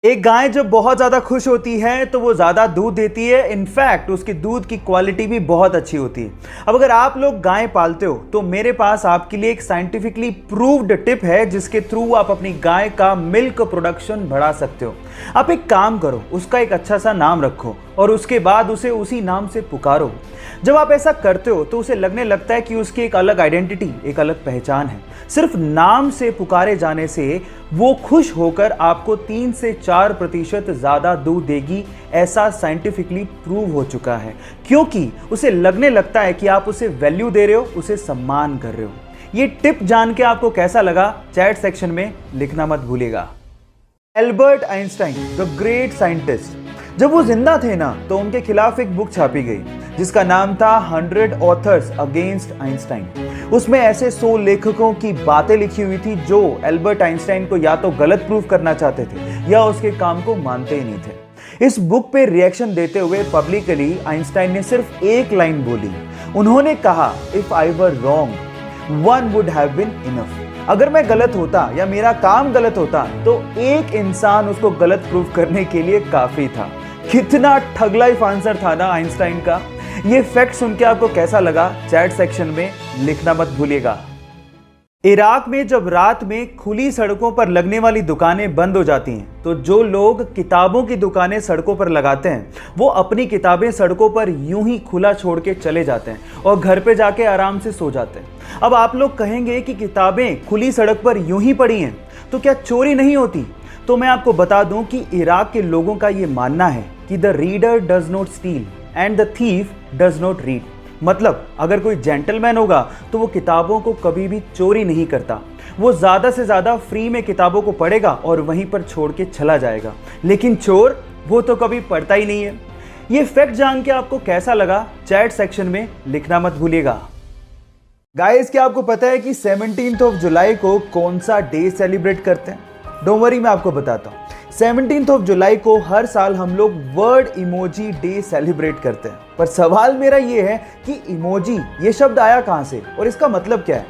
एक गाय जब बहुत ज़्यादा खुश होती है तो वो ज़्यादा दूध देती है। इनफैक्ट उसकी दूध की क्वालिटी भी बहुत अच्छी होती है। अब अगर आप लोग गाय पालते हो तो मेरे पास आपके लिए एक साइंटिफिकली प्रूव्ड टिप है जिसके थ्रू आप अपनी गाय का मिल्क प्रोडक्शन बढ़ा सकते हो। आप एक काम करो, उसका एक अच्छा सा नाम रखो और उसके बाद उसे उसी नाम से पुकारो। जब आप ऐसा करते हो तो उसे लगने लगता है कि उसकी एक अलग आइडेंटिटी, एक अलग पहचान है। सिर्फ नाम से पुकारे जाने से वो खुश होकर आपको 3 से 4% ज़्यादा दूध देगी। ऐसा साइंटिफिकली प्रूव हो चुका है, क्योंकि उसे लगने लगता है कि आप उसे वैल्यू दे रहे हो, उसे सम्मान कर रहे हो। ये टिप जान के आपको कैसा लगा, चैट सेक्शन में लिखना मत भूलिएगा। Albert Einstein, the great scientist, जब वो जिंदा थे ना तो उनके खिलाफ एक बुक छापी गई जिसका नाम था 100 ऑथर्स अगेंस्ट आइंस्टाइन। उसमें ऐसे 100 लेखकों की बातें लिखी हुई थी जो एल्बर्ट आइंस्टाइन को या तो गलत प्रूव करना चाहते थे या उसके काम को मानते ही नहीं थे। इस बुक पे रिएक्शन देते हुए पब्लिकली आइंस्टाइन ने सिर्फ एक लाइन बोली। उन्होंने कहा, if I were wrong one would have been enough. अगर मैं गलत होता या मेरा काम गलत होता तो एक इंसान उसको गलत प्रूव करने के लिए काफी था। कितना ठग लाइफ आंसर था ना आइंस्टाइन का। ये फैक्ट सुन के आपको कैसा लगा, चैट सेक्शन में लिखना मत भूलिएगा। इराक में जब रात में खुली सड़कों पर लगने वाली दुकानें बंद हो जाती हैं तो जो लोग किताबों की दुकानें सड़कों पर लगाते हैं वो अपनी किताबें सड़कों पर यूं ही खुला छोड़ के चले जाते हैं और घर पे जाके आराम से सो जाते हैं। अब आप लोग कहेंगे कि किताबें खुली सड़क पर यूं ही पड़ी हैं तो क्या चोरी नहीं होती? तो मैं आपको बता दूं कि इराक के लोगों का ये मानना है कि the reader does not steel and the thief does not read. मतलब अगर कोई जेंटलमैन होगा तो वो किताबों को कभी भी चोरी नहीं करता। वो ज़्यादा से ज़्यादा फ्री में किताबों को पढ़ेगा और वहीं पर छोड़ के चला जाएगा। लेकिन चोर, वो तो कभी पढ़ता ही नहीं है। ये फैक्ट जान के आपको कैसा लगा, चैट सेक्शन में लिखना मत भूलिएगा। गाइस, क्या आपको पता है कि 17 जुलाई को कौन सा डे सेलिब्रेट करते हैं? डोंट वरी, मैं आपको बताता हूँ। 17 जुलाई को हर साल हम लोग वर्ड इमोजी डे सेलिब्रेट करते हैं। पर सवाल मेरा ये है कि इमोजी, ये शब्द आया कहाँ से और इसका मतलब क्या है,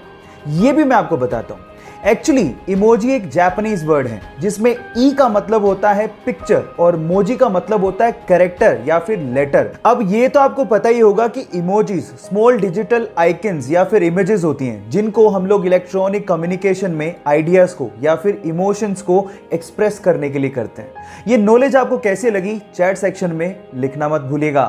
ये भी मैं आपको बताता हूँ। एक्चुअली इमोजी एक जापानीज वर्ड है जिसमें ई का मतलब होता है पिक्चर और मोजी का मतलब होता है कैरेक्टर या फिर लेटर। अब ये तो आपको पता ही होगा कि इमोजीज स्मॉल डिजिटल आइकन्स या फिर इमेजेस होती हैं जिनको हम लोग इलेक्ट्रॉनिक कम्युनिकेशन में आइडियाज को या फिर इमोशंस को एक्सप्रेस करने के लिए करते हैं। ये नॉलेज आपको कैसे लगी, चैट सेक्शन में लिखना मत भूलिएगा।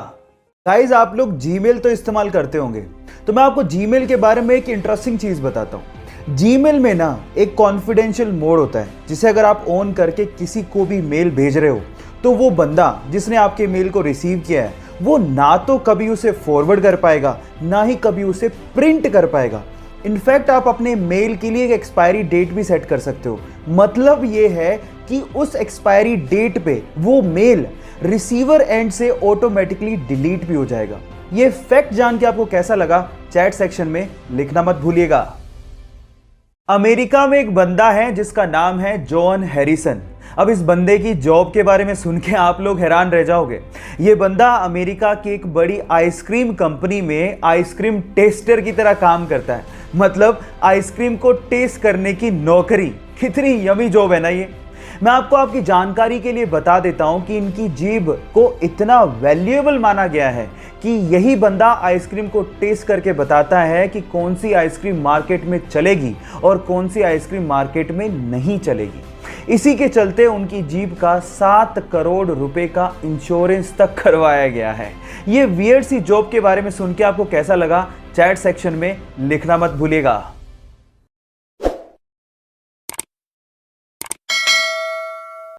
गाइस, आप लोग जीमेल तो इस्तेमाल करते होंगे, तो मैं आपको जीमेल के बारे में एक इंटरेस्टिंग चीज बताता हूँ। जीमेल में ना एक कॉन्फिडेंशियल मोड होता है जिसे अगर आप ऑन करके किसी को भी मेल भेज रहे हो तो वो बंदा जिसने आपके मेल को रिसीव किया है वो ना तो कभी उसे फॉरवर्ड कर पाएगा ना ही कभी उसे प्रिंट कर पाएगा। इनफैक्ट आप अपने मेल के लिए एक एक्सपायरी डेट भी सेट कर सकते हो। मतलब ये है कि उस एक्सपायरी डेट पे वो मेल रिसीवर एंड से ऑटोमेटिकली डिलीट भी हो जाएगा। ये फैक्ट जान के आपको कैसा लगा, चैट सेक्शन में लिखना मत भूलिएगा। अमेरिका में एक बंदा है जिसका नाम है जॉन हैरिसन। अब इस बंदे की जॉब के बारे में सुन के आप लोग हैरान रह जाओगे। ये बंदा अमेरिका की एक बड़ी आइसक्रीम कंपनी में आइसक्रीम टेस्टर की तरह काम करता है। मतलब आइसक्रीम को टेस्ट करने की नौकरी। कितनी यमी जॉब है ना ये। मैं आपको आपकी जानकारी के लिए बता देता हूं कि इनकी जीभ को इतना वैल्यूएबल माना गया है कि यही बंदा आइसक्रीम को टेस्ट करके बताता है कि कौन सी आइसक्रीम मार्केट में चलेगी और कौन सी आइसक्रीम मार्केट में नहीं चलेगी। इसी के चलते उनकी जीभ का 7 करोड़ रुपए का इंश्योरेंस तक करवाया गया है। ये वियर्ड सी जॉब के बारे में सुन के आपको कैसा लगा, चैट सेक्शन में लिखना मत भूलिएगा।